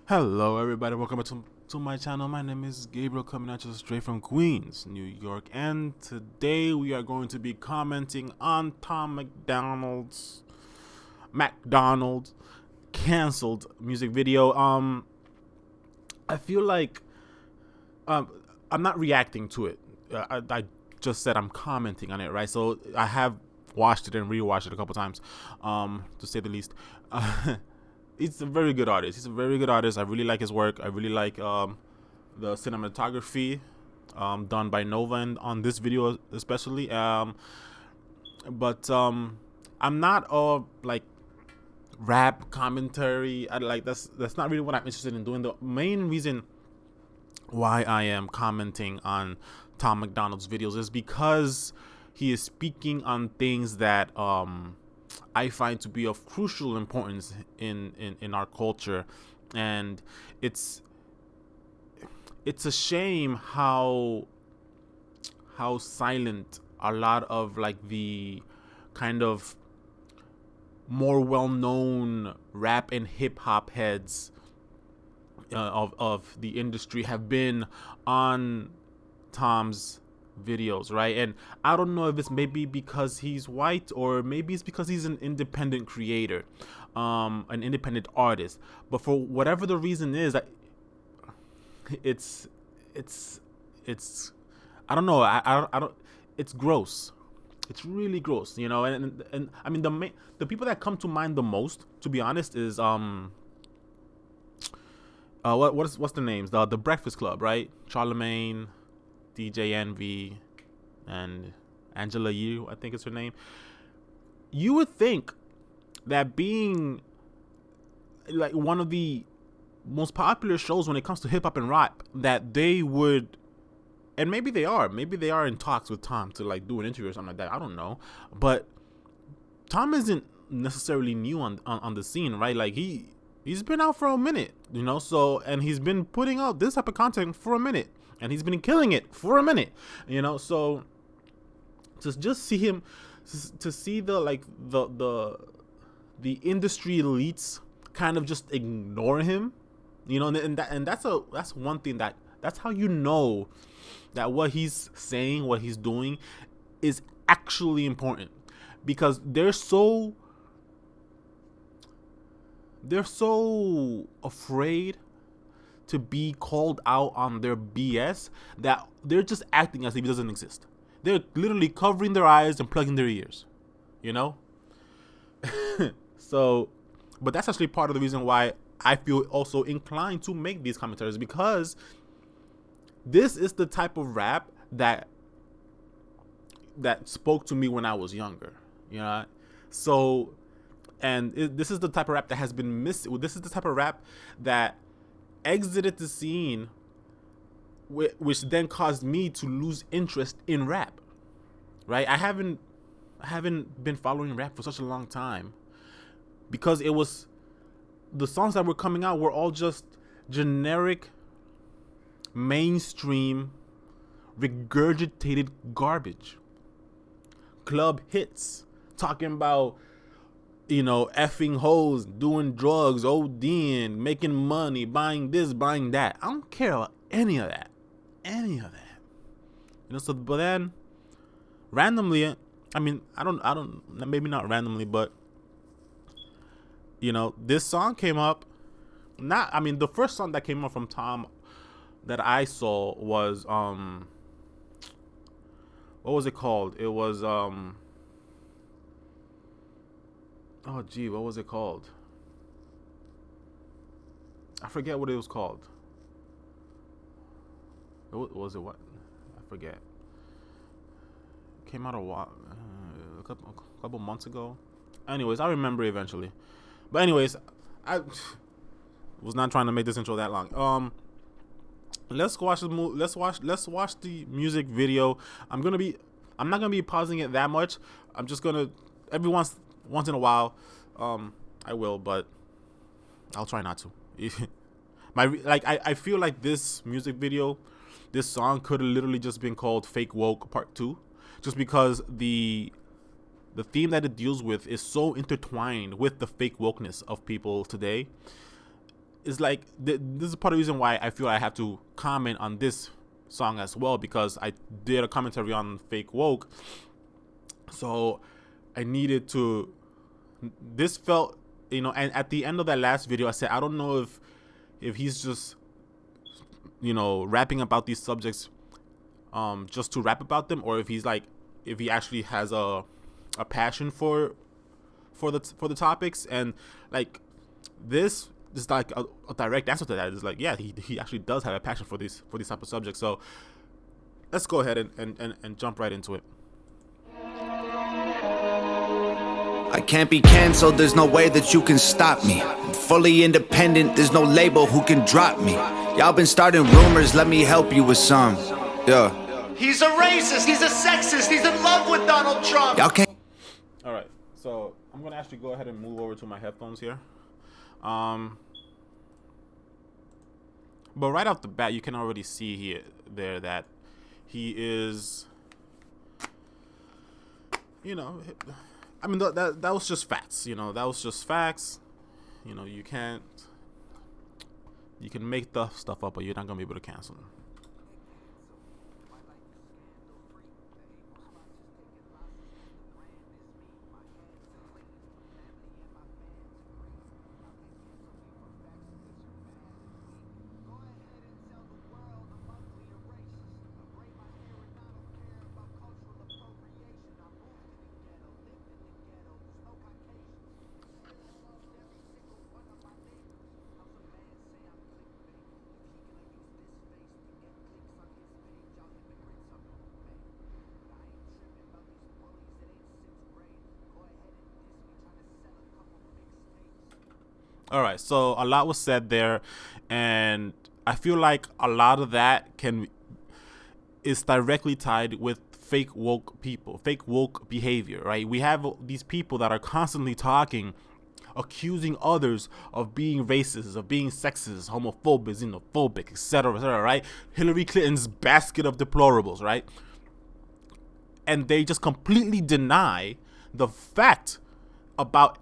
Hello everybody, welcome back to my channel. My name is Gabriel, coming at you straight from Queens, New York, and today we are going to be commenting on Tom MacDonald's canceled music video. I feel like I'm not reacting to it. I just said I'm commenting on it, right? So I have watched it and rewatched it a couple times, to say the least. He's a very good artist. He's a very good artist. I really like his work. I really like the cinematography done by Nova and on this video especially. But I'm not a like rap commentary. That's not really what I'm interested in doing. The main reason why I am commenting on Tom MacDonald's videos is because he is speaking on things that I find to be of crucial importance in our culture, and it's a shame how silent a lot of like the kind of more well-known rap and hip-hop heads of the industry have been on Tom's videos, right? And I don't know if it's maybe because he's white or maybe it's because he's an independent creator, an independent artist. But for whatever the reason is, it's I don't know. I don't. It's gross. It's really gross, you know. And I mean the people that come to mind the most, to be honest, is what's the names? The Breakfast Club, right? Charlemagne, DJ Envy, and Angela Yu, I think is her name. You would think that being like one of the most popular shows when it comes to hip hop and rap, that they would, and maybe they are in talks with Tom to like do an interview or something like that. I don't know, but Tom isn't necessarily new on the scene, right? Like he's been out for a minute, you know. So, and he's been putting out this type of content for a minute, and he's been killing it for a minute, you know. So to just see him, to see the like the industry elites kind of just ignore him, you know. And that's one thing that's how you know that what he's saying, what he's doing is actually important, because they're so afraid to be called out on their BS that they're just acting as if it doesn't exist. They're literally covering their eyes and plugging their ears, you know? So, but that's actually part of the reason why I feel also inclined to make these commentaries, because this is the type of rap that spoke to me when I was younger, you know? So, and this is the type of rap that has been missing. This is the type of rap that exited the scene, which then caused me to lose interest in rap, right? I haven't been following rap for such a long time, because it was, the songs that were coming out were all just generic, mainstream, regurgitated garbage. Club hits talking about, you know, effing hoes, doing drugs, ODing, making money, buying this, buying that. I don't care about any of that. You know, so, but then randomly, I mean, I don't, maybe not randomly, but you know, this song came up. I mean, the first song that came up from Tom that I saw was what was it called? It was oh gee, what was it called? I forget what it was called. Was it what? I forget. It came out a while, a couple months ago. Anyways, I remember eventually. But anyways, I was not trying to make this intro that long. Let's watch the let's watch the music video. I'm not gonna be pausing it that much. I'm just gonna, every once in a while, I will, but I'll try not to. I feel like this music video, this song could have literally just been called Fake Woke Part 2, just because the theme that it deals with is so intertwined with the fake wokeness of people today. it's like this is part of the reason why I feel I have to comment on this song as well, because I did a commentary on fake woke, so I needed to. This felt, and at the end of that last video, I said I don't know if he's just rapping about these subjects just to rap about them, or if he actually has a passion for the topics. And like this is like a direct answer to that. It's like, yeah, he actually does have a passion for these type of subjects. So let's go ahead and jump right into it. I can't be canceled, there's no way that you can stop me. I'm fully independent, there's no label who can drop me. Y'all been starting rumors, let me help you with some. Yeah. He's a racist, he's a sexist, he's in love with Donald Trump. Y'all can't. Alright, so I'm gonna actually go ahead and move over to my headphones here. But right off the bat, you can already see there that he is, I mean, that was just facts. That was just facts. You can make the stuff up, but you're not gonna be able to cancel them. All right, so a lot was said there, and I feel like a lot of that is directly tied with fake woke people, fake woke behavior, right? We have these people that are constantly talking, accusing others of being racist, of being sexist, homophobic, xenophobic, etc., right? Hillary Clinton's basket of deplorables, right? And they just completely deny the fact about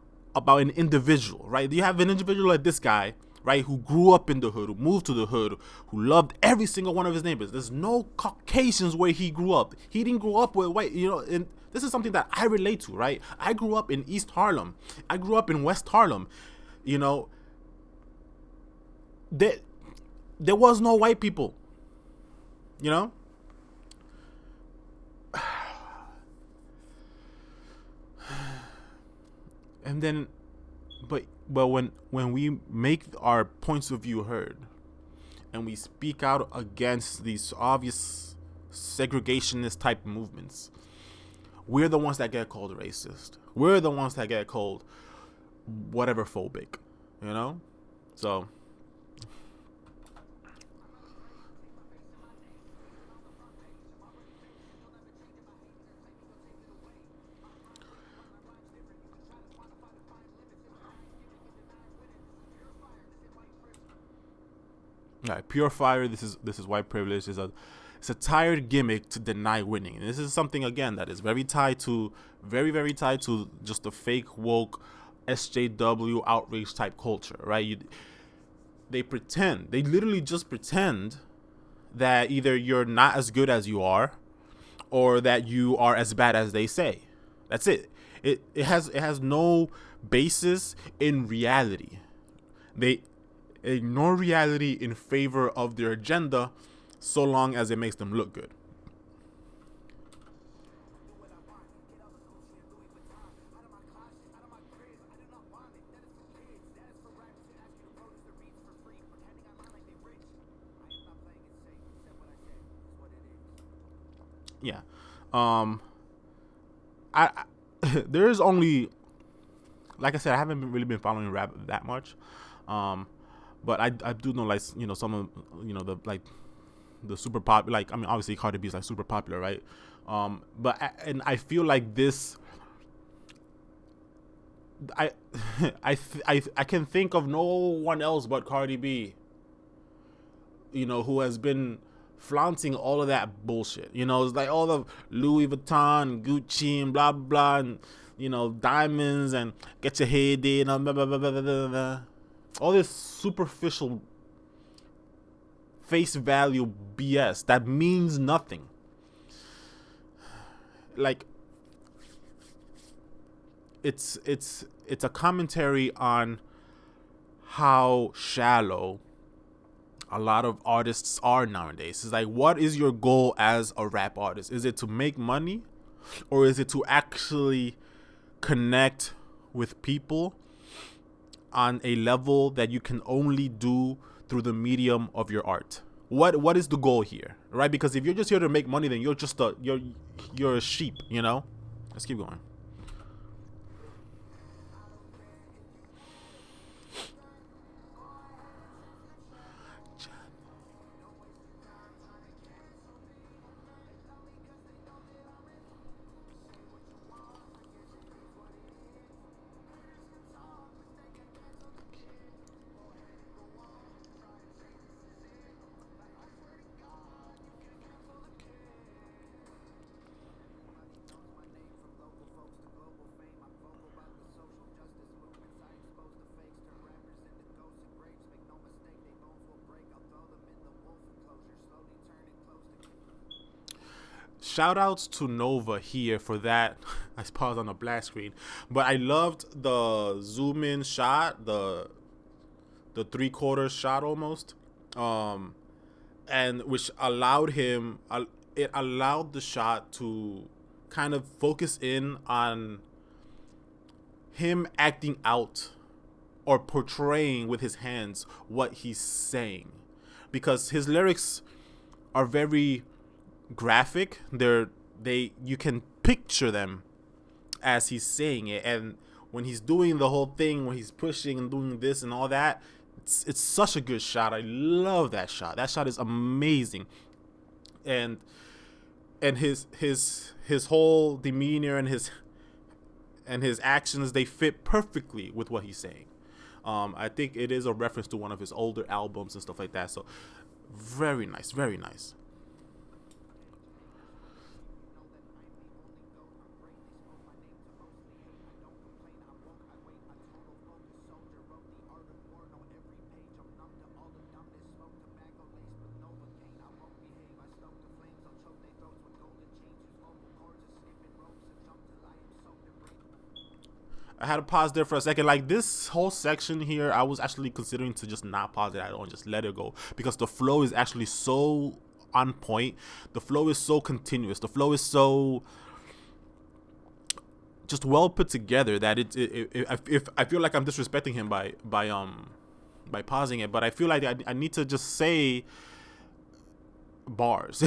an individual, right? You have an individual like this guy, right, who grew up in the hood, who moved to the hood, who loved every single one of his neighbors. There's no Caucasians where he grew up. He didn't grow up with white, and this is something that I relate to, right? I grew up in East Harlem. I grew up in West Harlem. There was no white people, And then, but when we make our points of view heard, and we speak out against these obvious segregationist type movements, we're the ones that get called racist. We're the ones that get called whatever phobic, So. All right, pure fire. This is white privilege. It's a tired gimmick to deny winning. And this is something, again, that is very tied to just the fake woke SJW outrage type culture, right? They literally just pretend that either you're not as good as you are, or that you are as bad as they say. That's it. It has no basis in reality. They ignore reality in favor of their agenda, so long as it makes them look good. Yeah. I there is only, like I said, I haven't really been following rap that much. But I do know, like, some of, the super popular, like, I mean, obviously Cardi B is like super popular, right? But I feel like this, I can think of no one else but Cardi B, who has been flaunting all of that bullshit. It's like all the Louis Vuitton, Gucci, and blah blah, and diamonds, and get your head in, blah blah blah blah blah blah. all this superficial face value BS that means nothing. Like, it's a commentary on how shallow a lot of artists are nowadays. It's like, what is your goal as a rap artist? Is it to make money, or is it to actually connect with people on a level that you can only do through the medium of your art? What is the goal here, right? Because if you're just here to make money, then you're just you're a sheep, you know? Let's keep going. Shout outs to Nova here for that. I paused on a black screen, but I loved the zoom in shot, the 3/4 shot almost, and which allowed him. It allowed the shot to kind of focus in on him acting out or portraying with his hands what he's saying, because his lyrics are very graphic. You can picture them as he's saying it, and when he's doing the whole thing, when he's pushing and doing this and all that, it's such a good shot. I love that shot. That shot is amazing, and his whole demeanor and his actions, they fit perfectly with what he's saying. I think it is a reference to one of his older albums and stuff like that. So very nice, very nice. I had to pause there for a second. Like, this whole section here, I was actually considering to just not pause it at all and just let it go, because the flow is actually so on point. The flow is so continuous. The flow is so just well put together that if I feel like I'm disrespecting him by pausing it, but I feel like I need to just say bars.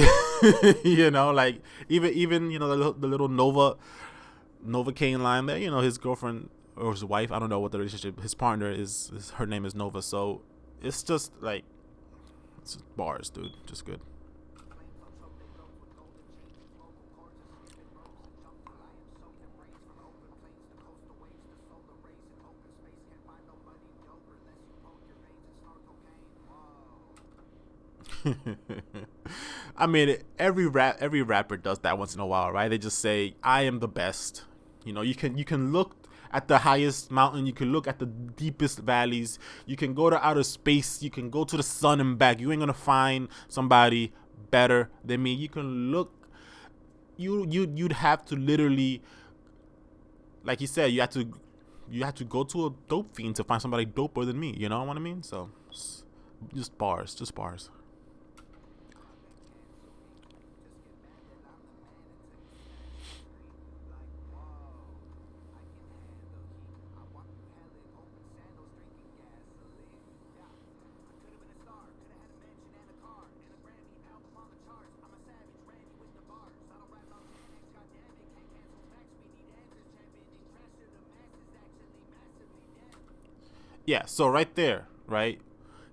You know, like even you know the little Nova Kane line there, you know, his girlfriend or his wife, I don't know what the relationship, his partner is her name is Nova. So it's just like, it's just bars, dude, just good. I mean, every rapper does that once in a while, right? They just say, I am the best. You know, you can look at the highest mountain, you can look at the deepest valleys, you can go to outer space, you can go to the sun and back. You ain't gonna find somebody better than me. You can look, you'd have to literally, like he said, you have to go to a dope fiend to find somebody doper than me. You know what I mean? So just bars, just bars. Yeah, so right there, right?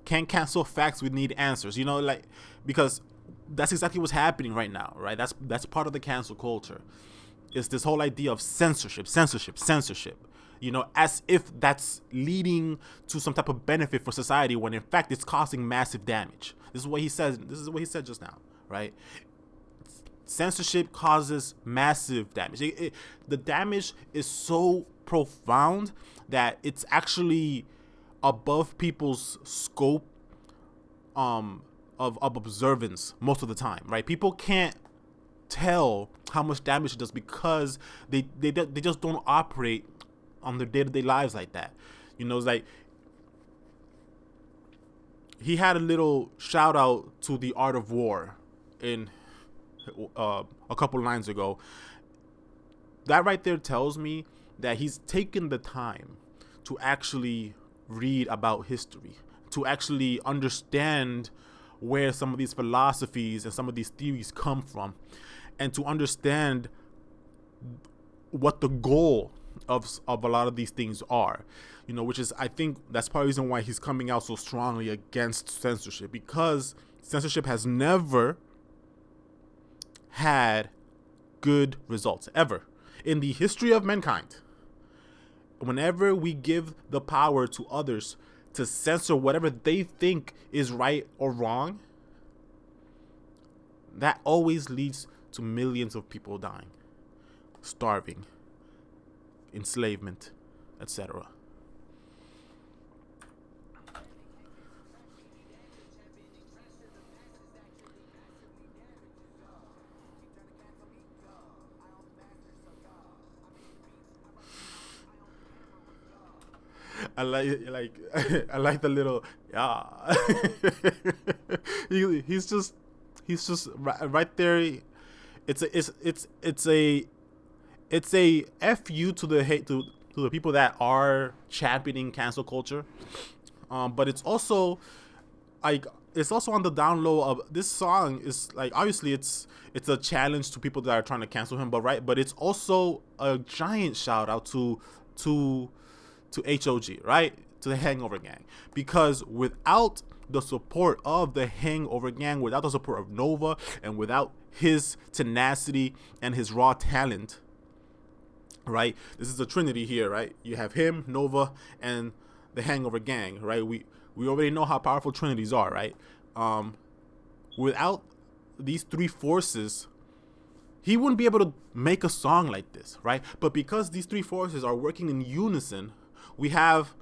Can't cancel facts, we need answers. You know, like, because that's exactly what's happening right now, right? That's part of the cancel culture. It's this whole idea of censorship. You know, as if that's leading to some type of benefit for society, when in fact it's causing massive damage. This is what he says. This is what he said just now, right? Censorship causes massive damage. The damage is so profound that it's actually above people's scope of observance most of the time, right? People can't tell how much damage it does because they just don't operate on their day-to-day lives like that. It's like he had a little shout out to The Art of War in a couple lines ago. That right there tells me that he's taken the time to actually read about history, to actually understand where some of these philosophies and some of these theories come from, and to understand what the goal of a lot of these things are, which is, I think that's part of the reason why he's coming out so strongly against censorship, because censorship has never had good results ever in the history of mankind. Whenever we give the power to others to censor whatever they think is right or wrong, that always leads to millions of people dying, starving, enslavement, etc. I like the little he's just right there. It's a fu to the hate to the people that are championing cancel culture, but it's also on the down low of this song. Is like, obviously it's a challenge to people that are trying to cancel him, but it's also a giant shout out to HOG, right? To the Hangover Gang. Because without the support of the Hangover Gang, without the support of Nova, and without his tenacity and his raw talent, right? This is a trinity here, right? You have him, Nova, and the Hangover Gang, right? We already know how powerful trinities are, right? Without these three forces, he wouldn't be able to make a song like this, right? But because these three forces are working in unison, we have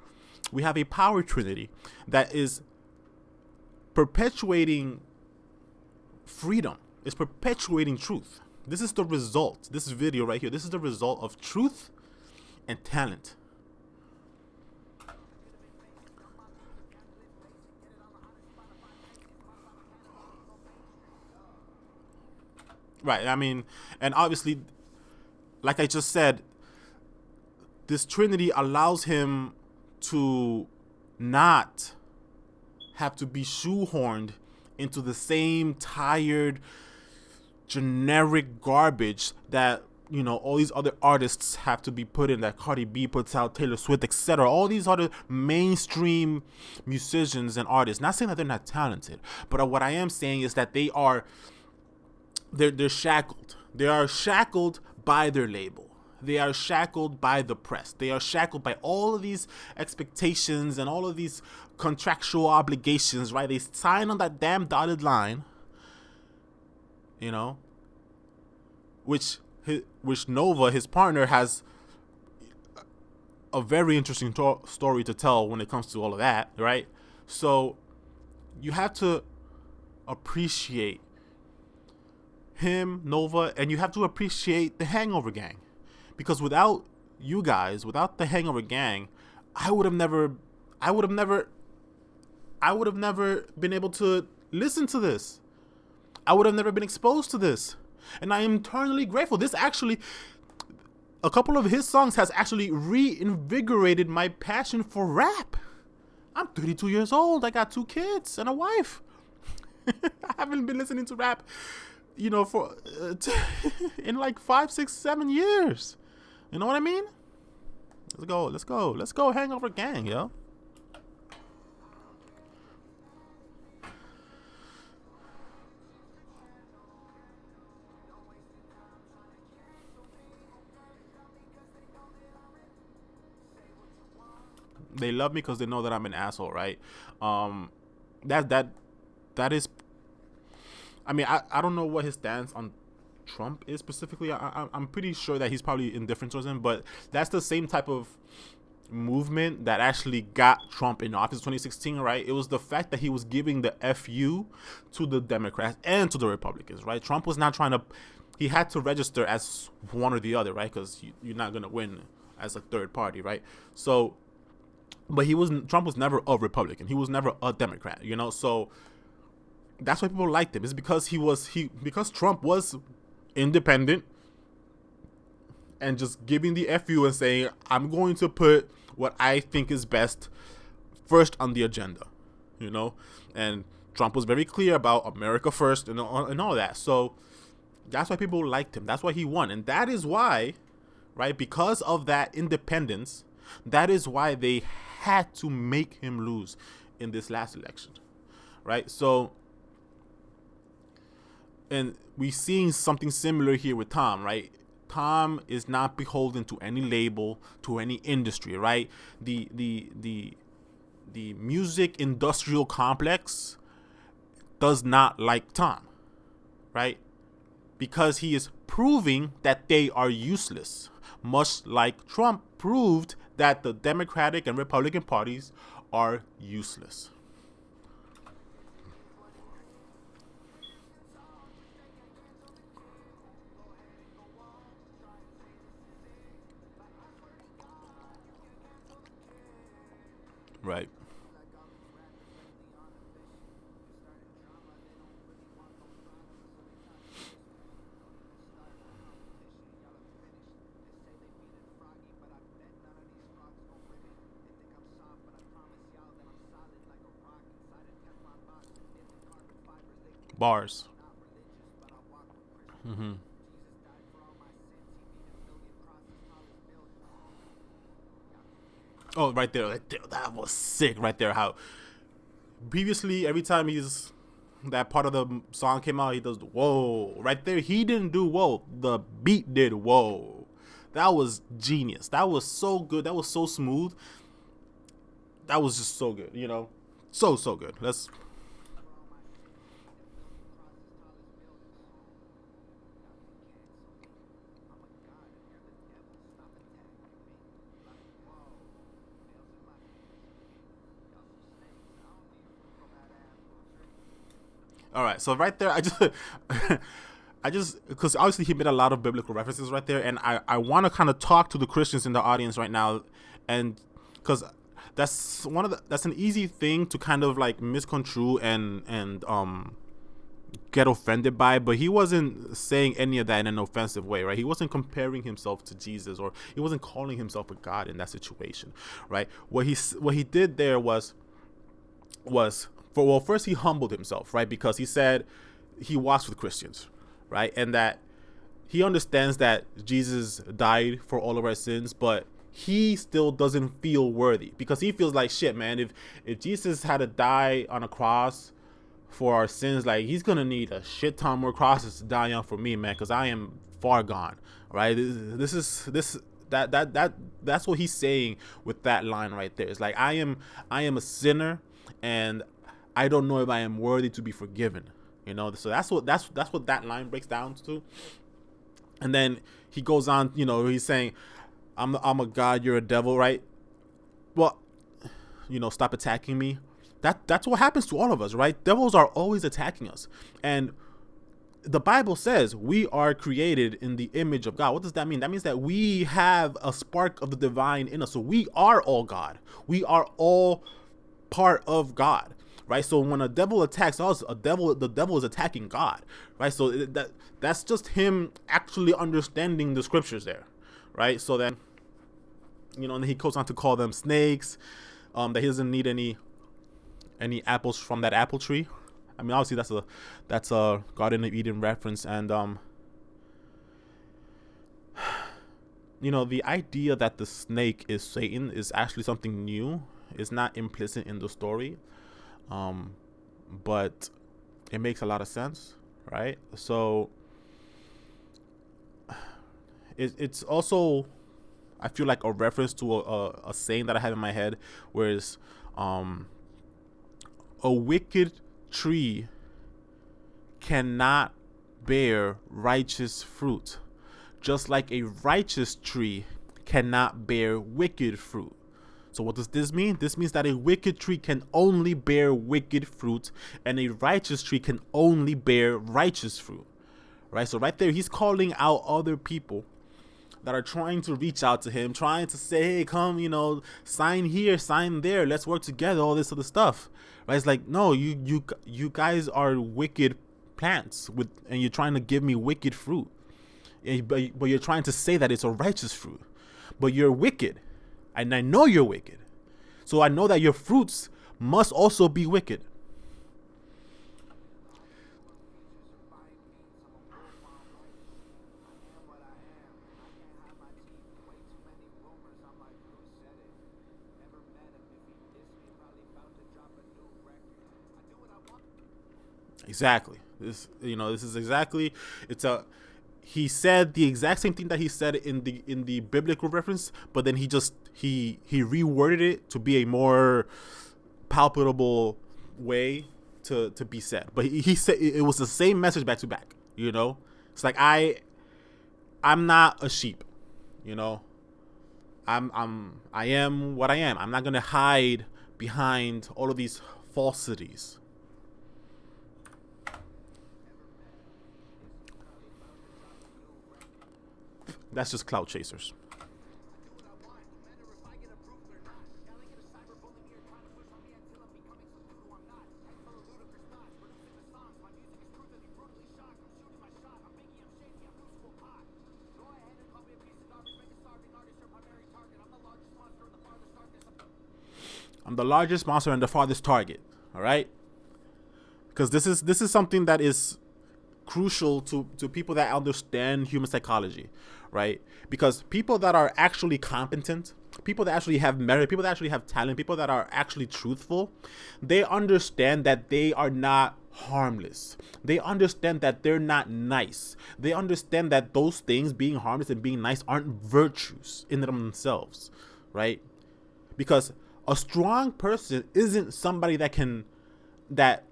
a power trinity that is perpetuating freedom. It's perpetuating truth. This is the result. This video right here, this is the result of truth and talent. Right, I mean, and obviously, like I just said, this trinity allows him to not have to be shoehorned into the same tired, generic garbage that, all these other artists have to be put in, that Cardi B puts out, Taylor Swift, etc. All these other mainstream musicians and artists. Not saying that they're not talented, but what I am saying is that they're shackled. They are shackled by their label. They are shackled by the press. They are shackled by all of these expectations and all of these contractual obligations, right? They sign on that damn dotted line, which Nova, his partner, has a very interesting story to tell when it comes to all of that, right? So you have to appreciate him, Nova, and you have to appreciate the Hangover Gang. Because without you guys, without the Hangover Gang, I would have never been able to listen to this. I would have never been exposed to this. And I am eternally grateful. This actually, a couple of his songs has actually reinvigorated my passion for rap. I'm 32 years old. I got 2 kids and a wife. I haven't been listening to rap, for in like 5, 6, 7 years. You know what I mean? Let's go, Hangover Gang, yo. They love me because they know that I'm an asshole, right? That is. I mean, I don't know what his stance on Trump is specifically. I'm pretty sure that he's probably indifferent towards him, but that's the same type of movement that actually got Trump in office in 2016, right? It was the fact that he was giving the FU to the Democrats and to the Republicans, right? Trump was not trying to, he had to register as one or the other, right? Because you're not going to win as a third party, right? So, but Trump was never a Republican. He was never a Democrat, you know? So that's why people liked him. It's because because Trump was independent and just giving the FU and saying, I'm going to put what I think is best first on the agenda, you know? And Trump was very clear about America first and all that. So that's why people liked him. That's why he won. And that is why, right, because of that independence, that is why they had to make him lose in this last election, right? So, and we're seeing something similar here with Tom, right? Tom is not beholden to any label, to any industry, right? The music industrial complex does not like Tom, right? Because he is proving that they are useless, much like Trump proved that the Democratic and Republican parties are useless. Right. Bars. Mm-hmm. Oh, right there. That was sick right there. How previously, every time that part of the song came out, he does the whoa. Right there, he didn't do whoa. The beat did whoa. That was genius. That was so good. That was so smooth. That was just so good, you know? So good. Let's... All right, so right there, I just, because obviously he made a lot of biblical references right there, and I want to kind of talk to the Christians in the audience right now, and because that's an easy thing to kind of like misconstrue and get offended by, but he wasn't saying any of that in an offensive way, right? He wasn't comparing himself to Jesus, or he wasn't calling himself a god in that situation, right? What he did there was first he humbled himself, right? Because he said he walks with Christians, right? And that he understands that Jesus died for all of our sins, but he still doesn't feel worthy, because he feels like, shit, man, if Jesus had to die on a cross for our sins, like, he's gonna need a shit ton more crosses to die on for me, man, because I am far gone, right? That's what he's saying with that line right there. It's like, I am a sinner, and I don't know if I am worthy to be forgiven, you know. So that's what that line breaks down to. And then he goes on, you know, he's saying, I'm a god, you're a devil, right? Well, you know, stop attacking me. That's what happens to all of us, right? Devils are always attacking us. And the Bible says we are created in the image of God. What does that mean? That means that we have a spark of the divine in us. So we are all God. We are all part of God, right? So when a devil attacks us, the devil is attacking God, right? So that's just him actually understanding the scriptures there, right? So then, you know, and he goes on to call them snakes, that he doesn't need any apples from that apple tree. I mean, obviously that's a Garden of Eden reference, and you know, the idea that the snake is Satan is actually something new. It's not implicit in the story, but it makes a lot of sense, right? So it's also, I feel like, a reference to a saying that I have in my head, where it's a wicked tree cannot bear righteous fruit, just like a righteous tree cannot bear wicked fruit. So what does this mean? This means that a wicked tree can only bear wicked fruit, and a righteous tree can only bear righteous fruit. Right? So right there, he's calling out other people that are trying to reach out to him, trying to say, hey, come, sign here, sign there, let's work together, all this other stuff. Right? It's like, no, you guys are wicked plants and you're trying to give me wicked fruit. But you're trying to say that it's a righteous fruit. But you're wicked. And I know you're wicked. So I know that your fruits must also be wicked. Exactly. This is exactly, he said the exact same thing that he said in the biblical reference, but then he reworded it to be a more palpable way to be said. But he said it was the same message back to back. It's like I'm not a sheep. I am what I am. I'm not gonna hide behind all of these falsities. That's just clout chasers. I'm the largest monster and the farthest target. All right, because this is something that is crucial to people that understand human psychology, right? Because people that are actually competent, people that actually have merit, people that actually have talent, people that are actually truthful, they understand that they are not harmless. They understand that they're not nice. They understand that those things, being harmless and being nice, aren't virtues in themselves, right? Because a strong person isn't somebody that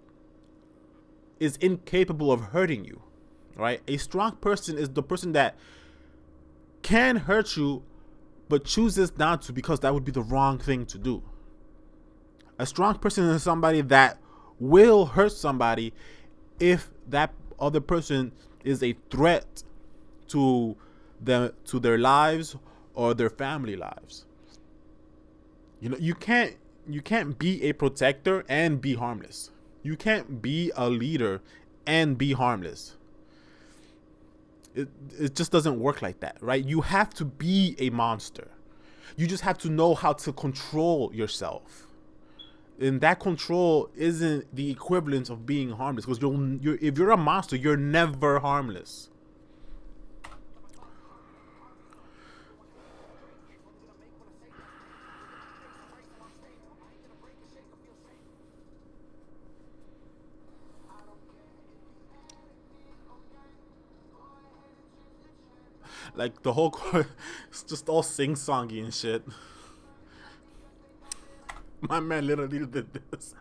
is incapable of hurting you, right? A strong person is the person that can hurt you but chooses not to, because that would be the wrong thing to do. A strong person is somebody that will hurt somebody if that other person is a threat to their lives or their family lives. You can't be a protector and be harmless. You can't be a leader and be harmless. It just doesn't work like that, right? You have to be a monster. You just have to know how to control yourself. And that control isn't the equivalent of being harmless, because if you're a monster, you're never harmless. Like the whole chorus, it's just all sing-songy and shit. My man literally did this.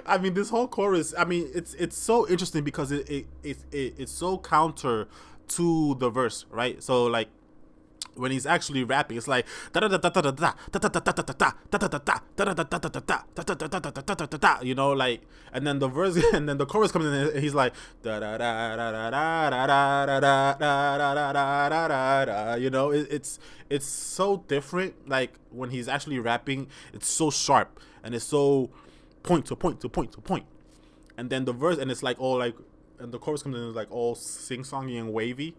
I mean, this whole chorus, I mean, it's so interesting because it's so counter to the verse, right? So like when he's actually rapping, it's like you know, like, and then the verse and then the chorus comes in and he's like, you know, it's so different. Like when he's actually rapping, it's so sharp and it's so point to point to point to point. And then the verse, and it's like all like, and the chorus comes in and it's like all sing-songy and wavy.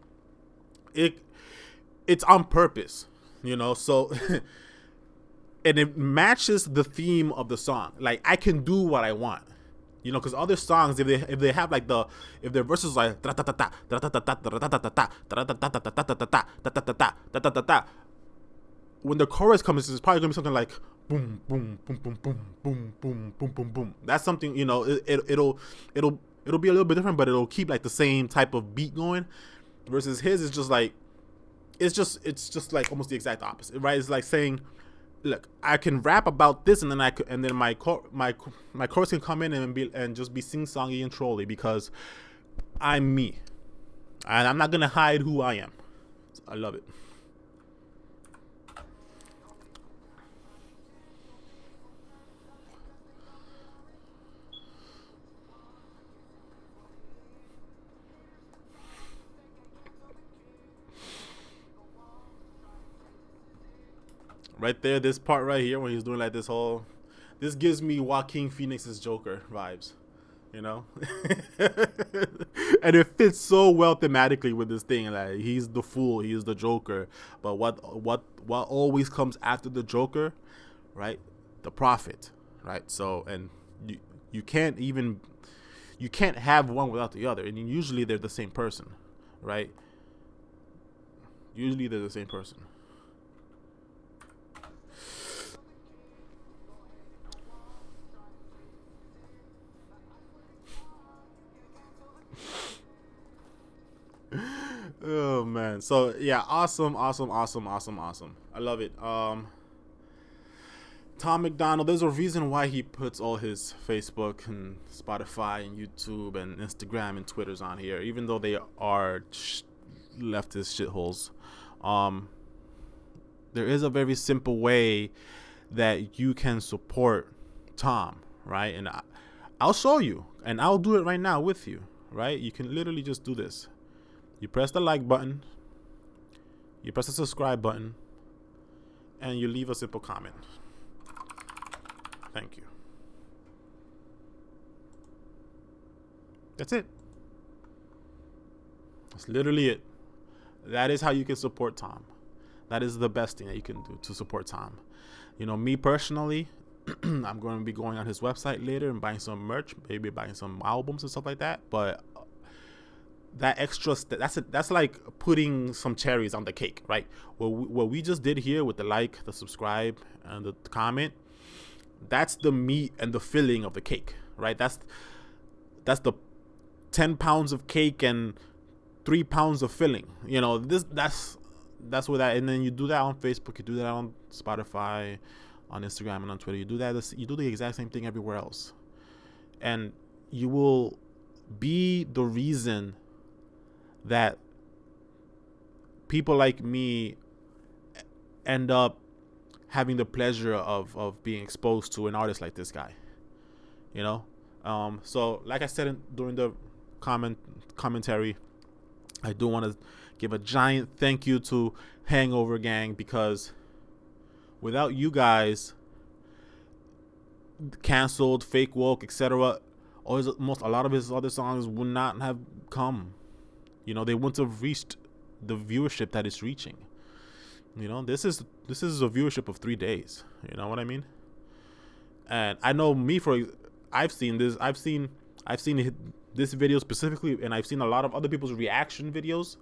It's on purpose, you know, so and it matches the theme of the song. Like, I can do what I want, you know, because other songs, if they have like if their verses like when the chorus comes, it's probably gonna be something like boom boom boom boom boom boom boom boom boom boom. That's something, you know, it'll be a little bit different, but it'll keep like the same type of beat going. Versus his is just like, it's just like almost the exact opposite, right? It's like saying, look, I can rap about this, and then my chorus can come in and just be sing-songy and trolly, because I'm me, and I'm not gonna hide who I am. I love it. right there, this part right here when he's doing like this whole, this gives me Joaquin Phoenix's Joker vibes, you know. And it fits so well thematically with this thing. Like, he's the fool, he's the Joker, but what always comes after the Joker, right? The prophet, right? So, and you can't have one without the other, and usually they're the same person, right? Usually they're the same person. Oh man. So yeah, awesome. I love it. Tom MacDonald, there's a reason why he puts all his Facebook and Spotify and YouTube and Instagram and Twitters on here, even though they are leftist shitholes. There is a very simple way that you can support Tom, right? And I'll show you, and I'll do it right now with you, right? You can literally just do this. You press the like button, you press the subscribe button, and you leave a simple comment. Thank you. That's it. That's literally it. That is how you can support Tom. That is the best thing that you can do to support Tom. You know, me personally, I'm going to be going on his website later and buying some merch, maybe buying some albums and stuff like that. But that extra, that's like putting some cherries on the cake, right? What we just did here with the like, the subscribe, and the comment, that's the meat and the filling of the cake, right? That's the 10 pounds of cake and 3 pounds of filling. You know, that's where that, and then you do that on Facebook, you do that on Spotify, on Instagram, and on Twitter. You do the exact same thing everywhere else, and you will be the reason that people like me end up having the pleasure of being exposed to an artist like this guy, you know. So like I said during the commentary, I do want to give a giant thank you to Hangover Gang, because without you guys, Canceled, Fake Woke, etc., a lot of his other songs would not have come. You know, they wouldn't have reached the viewership that it's reaching. You know, this is a viewership of 3 days. You know what I mean? And I know I've seen this video specifically, and I've seen a lot of other people's reaction videos.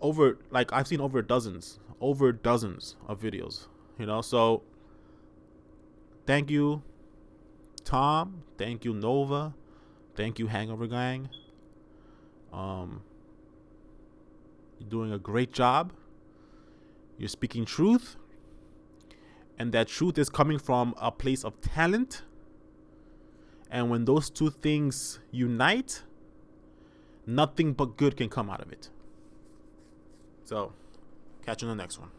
I've seen over dozens of videos. You know, so thank you, Tom. Thank you, Nova. Thank you, Hangover Gang. You're doing a great job. You're speaking truth, and that truth is coming from a place of talent. And when those two things unite, nothing but good can come out of it. So, catch you in the next one.